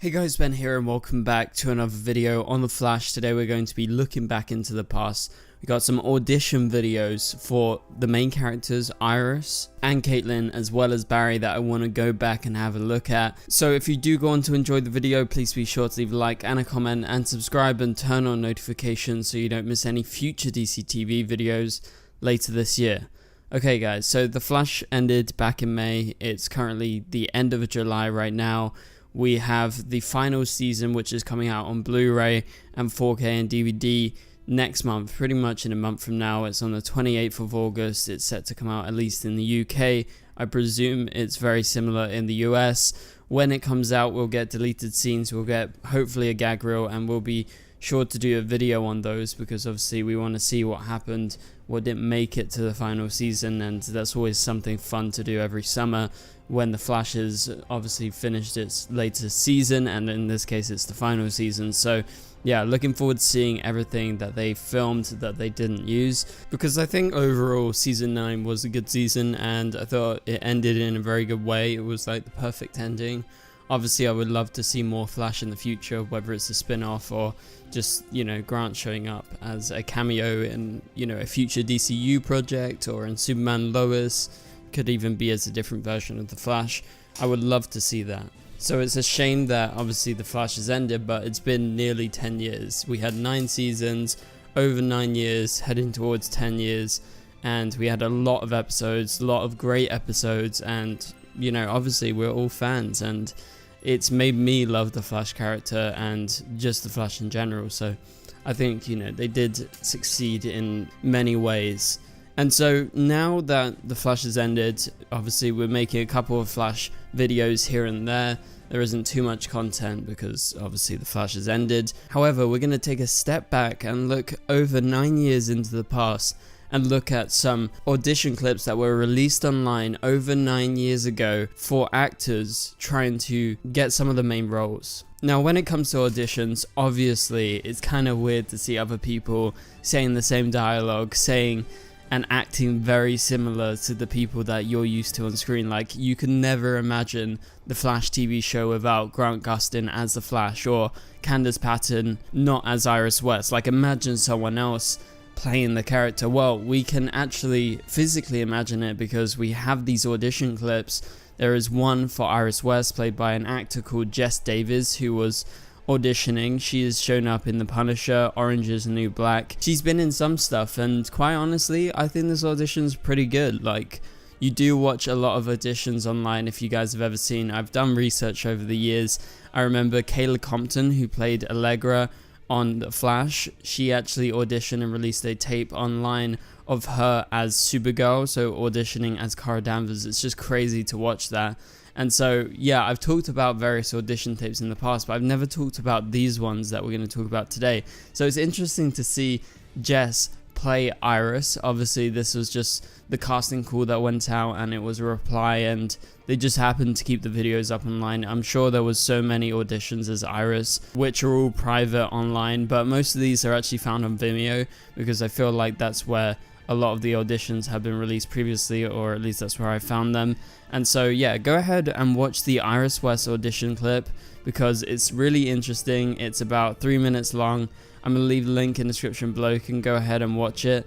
Hey guys, Ben here and welcome back to another video on The Flash. Today we're going to be looking back into the past. We got some audition videos for the main characters, Iris and Caitlin, as well as Barry, that I want to go back and have a look at. So if you do go on to enjoy the video, please be sure to leave a like and a comment and subscribe and turn on notifications so you don't miss any future DCTV videos later this year. Okay guys, so The Flash ended back in May. It's currently the end of July right now. We have the final season, which is coming out on Blu-ray and 4K and DVD next month, pretty much in a month from now. It's on the 28th of August. It's set to come out at least in the UK. I presume it's very similar in the US. When it comes out, we'll get deleted scenes, we'll get hopefully a gag reel, and we'll be sure to do a video on those because obviously we want to see what happened, what didn't make it to the final season, and that's always something fun to do every summer when The Flash has obviously finished its latest season, and in this case it's the final season. So yeah, looking forward to seeing everything that they filmed that they didn't use, because I think overall season 9 was a good season and I thought it ended in a very good way. It was like the perfect ending. Obviously I would love to see more Flash in the future, whether it's a spin-off or just, you know, Grant showing up as a cameo in, you know, a future DCEU project, or in Superman Lois, could even be as a different version of the Flash. I would love to see that. So it's a shame that obviously the Flash has ended, but it's been nearly 10 years. We had 9 seasons, over 9 years, heading towards 10 years, and we had a lot of episodes, a lot of great episodes, and, you know, obviously we're all fans, and it's made me love the Flash character and just the Flash in general. So I think, you know, they did succeed in many ways. And so now that the Flash has ended, obviously we're making a couple of Flash videos here and there. There isn't too much content because obviously the Flash has ended. However, we're going to take a step back and look over 9 years into the past and look at some audition clips that were released online over 9 years ago for actors trying to get some of the main roles. Now, when it comes to auditions, obviously it's kind of weird to see other people saying the same dialogue, saying and acting very similar to the people that you're used to on screen. Like, you can never imagine the Flash TV show without Grant Gustin as the Flash, or Candace Patton not as Iris West. Like, imagine someone else playing the character. Well, we can actually physically imagine it because we have these audition clips. There is one for Iris West, played by an actor called Jess Davis, who was auditioning. She has shown up in The Punisher, Orange is the New Black. She's been in some stuff, and quite honestly, I think this audition's pretty good. Like, you do watch a lot of auditions online if you guys have ever seen. I've done research over the years. I remember Kayla Compton, who played Allegra on The Flash. She actually auditioned and released a tape online of her as Supergirl, so auditioning as Cara Danvers. It's just crazy to watch that. And so, yeah, I've talked about various audition tapes in the past, but I've never talked about these ones that we're going to talk about today. So it's interesting to see Jess play Iris. Obviously, this was just the casting call that went out, and it was a reply, and they just happened to keep the videos up online. I'm sure there was so many auditions as Iris, which are all private online, but most of these are actually found on Vimeo, because I feel like that's where a lot of the auditions have been released previously, or at least that's where I found them. And so yeah, go ahead and watch the Iris West audition clip because it's really interesting. It's about 3 minutes long. I'm going to leave the link in the description below. You can go ahead and watch it.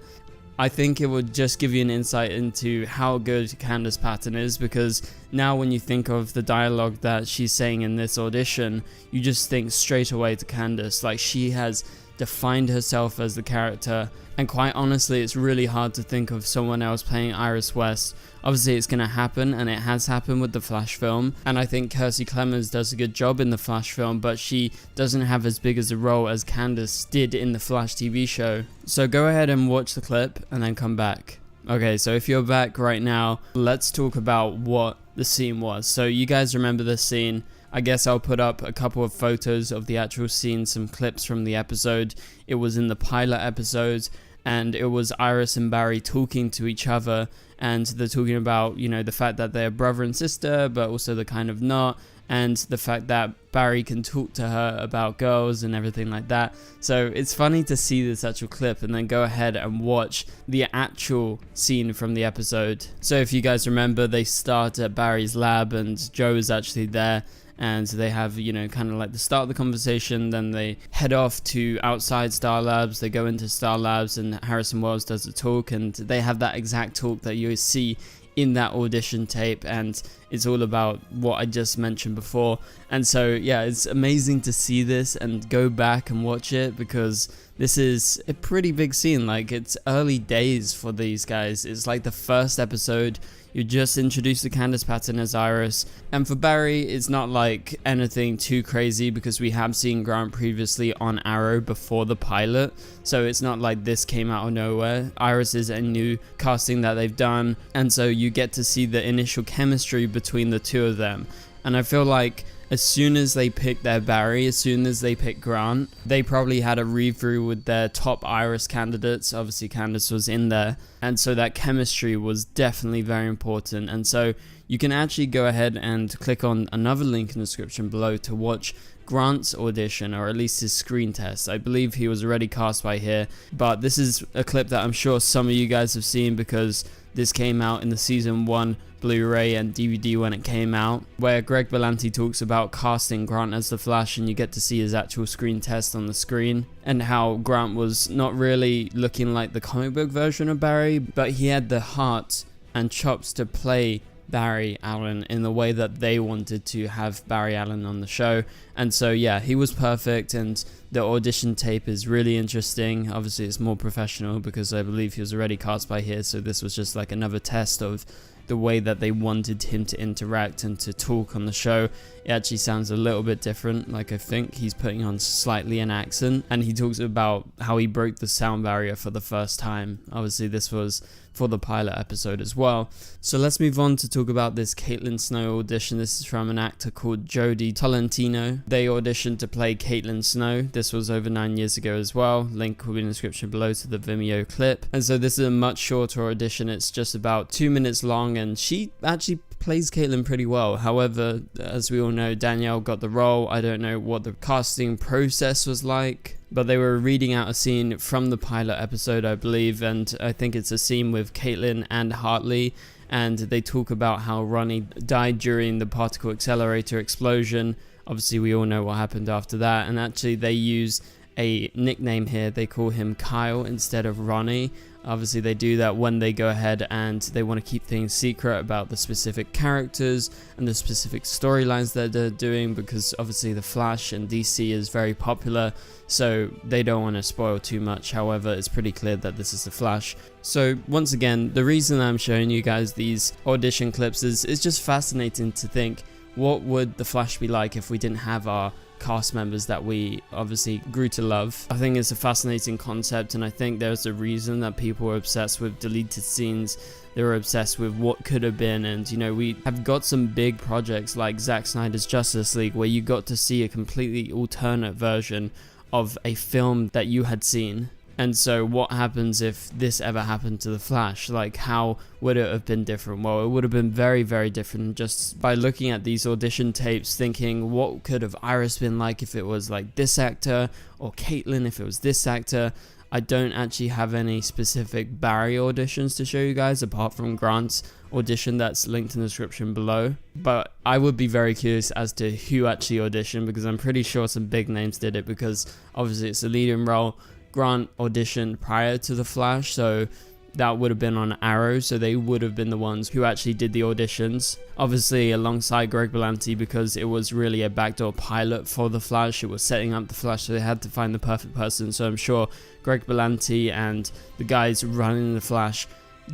I think it would just give you an insight into how good Candace Patton is, because now when you think of the dialogue that she's saying in this audition, you just think straight away to Candace. Like, she has defined herself as the character, and quite honestly, it's really hard to think of someone else playing Iris West. Obviously it's going to happen, and it has happened with the Flash film, and I think Kiersey Clemons does a good job in the Flash film, but she doesn't have as big as a role as Candace did in the Flash TV show. So go ahead and watch the clip and then come back. Okay, so if you're back right now, let's talk about what the scene was. So you guys remember this scene. I guess I'll put up a couple of photos of the actual scene, some clips from the episode. It was in the pilot episode, and it was Iris and Barry talking to each other, and they're talking about, you know, the fact that they're brother and sister, but also the kind of not, and the fact that Barry can talk to her about girls and everything like that. So it's funny to see this actual clip and then go ahead and watch the actual scene from the episode. So if you guys remember, they start at Barry's lab and Joe is actually there, and they have, you know, kind of like the start of the conversation, then they head off to outside Star Labs, they go into Star Labs, and Harrison Wells does the talk, and they have that exact talk that you see in that audition tape, and it's all about what I just mentioned before. And so yeah, it's amazing to see this and go back and watch it, because this is a pretty big scene. Like, it's early days for these guys. It's like the first episode. You just introduced to Candace Patton as Iris, and for Barry it's not like anything too crazy, because we have seen Grant previously on Arrow before the pilot, so it's not like this came out of nowhere. Iris is a new casting that they've done, and so you get to see the initial chemistry between the two of them. And I feel like as soon as they picked their Barry, as soon as they picked Grant, they probably had a read through with their top Iris candidates. Obviously Candace was in there, and so that chemistry was definitely very important. And so you can actually go ahead and click on another link in the description below to watch Grant's audition, or at least his screen test. I believe he was already cast by here, but this is a clip that I'm sure some of you guys have seen, because this came out in the season 1 Blu-ray and DVD when it came out, where Greg Berlanti talks about casting Grant as the Flash, and you get to see his actual screen test on the screen, and how Grant was not really looking like the comic book version of Barry, but he had the heart and chops to play Barry Allen in the way that they wanted to have Barry Allen on the show. And so yeah, he was perfect, and the audition tape is really interesting. Obviously it's more professional because I believe he was already cast by here, so this was just like another test of the way that they wanted him to interact and to talk on the show. It actually sounds a little bit different. Like, I think he's putting on slightly an accent, and he talks about how he broke the sound barrier for the first time. Obviously this was for the pilot episode as well. So let's move on to talk about this Caitlin Snow audition. This is from an actor called Jodie Tolentino. They auditioned to play Caitlin Snow. This was over 9 years ago as well. Link will be in the description below to the Vimeo clip. And so this is a much shorter audition. It's just about 2 minutes long, and she actually plays Caitlin pretty well. However, as we all know, Danielle got the role. I don't know what the casting process was like, but they were reading out a scene from the pilot episode, I believe, and I think it's a scene with Caitlin and Hartley, and they talk about how Ronnie died during the particle accelerator explosion. Obviously we all know what happened after that, and actually they use a nickname here. They call him Kyle instead of Ronnie. Obviously they do that when they go ahead and they want to keep things secret about the specific characters and the specific storylines that they're doing, because obviously the Flash and DC is very popular, so they don't want to spoil too much. However, it's pretty clear that this is the Flash. So once again, the reason I'm showing you guys these audition clips is it's just fascinating to think, what would the Flash be like if we didn't have our cast members that we obviously grew to love? I think it's a fascinating concept, and I think there's a reason that people are obsessed with deleted scenes. They were obsessed with what could have been, and you know, we have got some big projects like Zack Snyder's Justice League, where you got to see a completely alternate version of a film that you had seen. And so what happens if this ever happened to the Flash? Like, how would it have been different? Well, it would have been very, very different. Just by looking at these audition tapes, thinking, what could have Iris been like if it was like this actor, or Caitlin if it was this actor? I don't actually have any specific Barry auditions to show you guys, apart from Grant's audition that's linked in the description below. But I would be very curious as to who actually auditioned, because I'm pretty sure some big names did it, because obviously it's a leading role. Grant auditioned prior to the Flash, so that would have been on Arrow, so they would have been the ones who actually did the auditions, obviously alongside Greg Berlanti, because it was really a backdoor pilot for the Flash. It was setting up the Flash, so they had to find the perfect person. So I'm sure Greg Berlanti and the guys running the Flash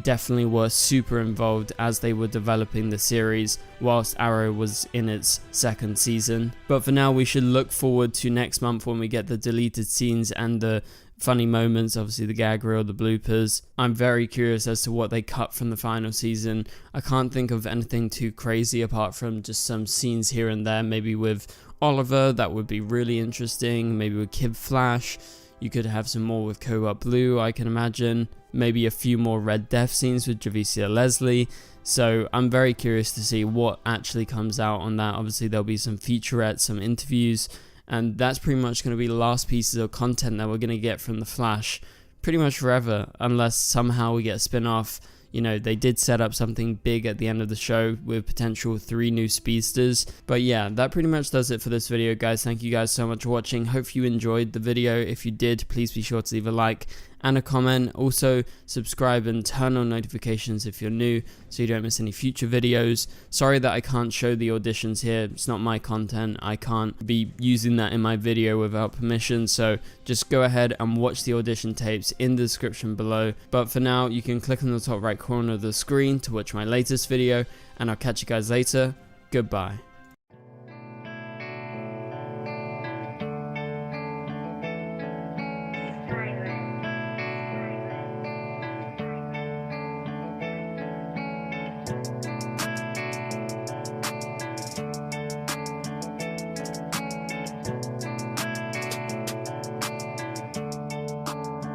definitely were super involved as they were developing the series whilst Arrow was in its second season. But for now, we should look forward to next month when we get the deleted scenes and the funny moments, obviously the gag reel, the bloopers. I'm very curious as to what they cut from the final season. I can't think of anything too crazy apart from just some scenes here and there. Maybe with Oliver, that would be really interesting. Maybe with Kid Flash. You could have some more with Cobalt Blue, I can imagine. Maybe a few more Red Death scenes with Javicia Leslie. So I'm very curious to see what actually comes out on that. Obviously there'll be some featurettes, some interviews, and that's pretty much going to be the last pieces of content that we're going to get from The Flash pretty much forever, unless somehow we get a spin-off. you know, they did set up something big at the end of the show with potential 3 new speedsters. But yeah, that pretty much does it for this video, guys. Thank you guys so much for watching. Hope you enjoyed the video. If you did, please be sure to leave a like and a comment. Also subscribe and turn on notifications if you're new so you don't miss any future videos. Sorry that I can't show the auditions here, it's not my content. I can't be using that in my video without permission, so just go ahead and watch the audition tapes in the description below. But for now, you can click on the top right corner of the screen to watch my latest video, and I'll catch you guys later. Goodbye.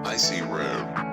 I see red.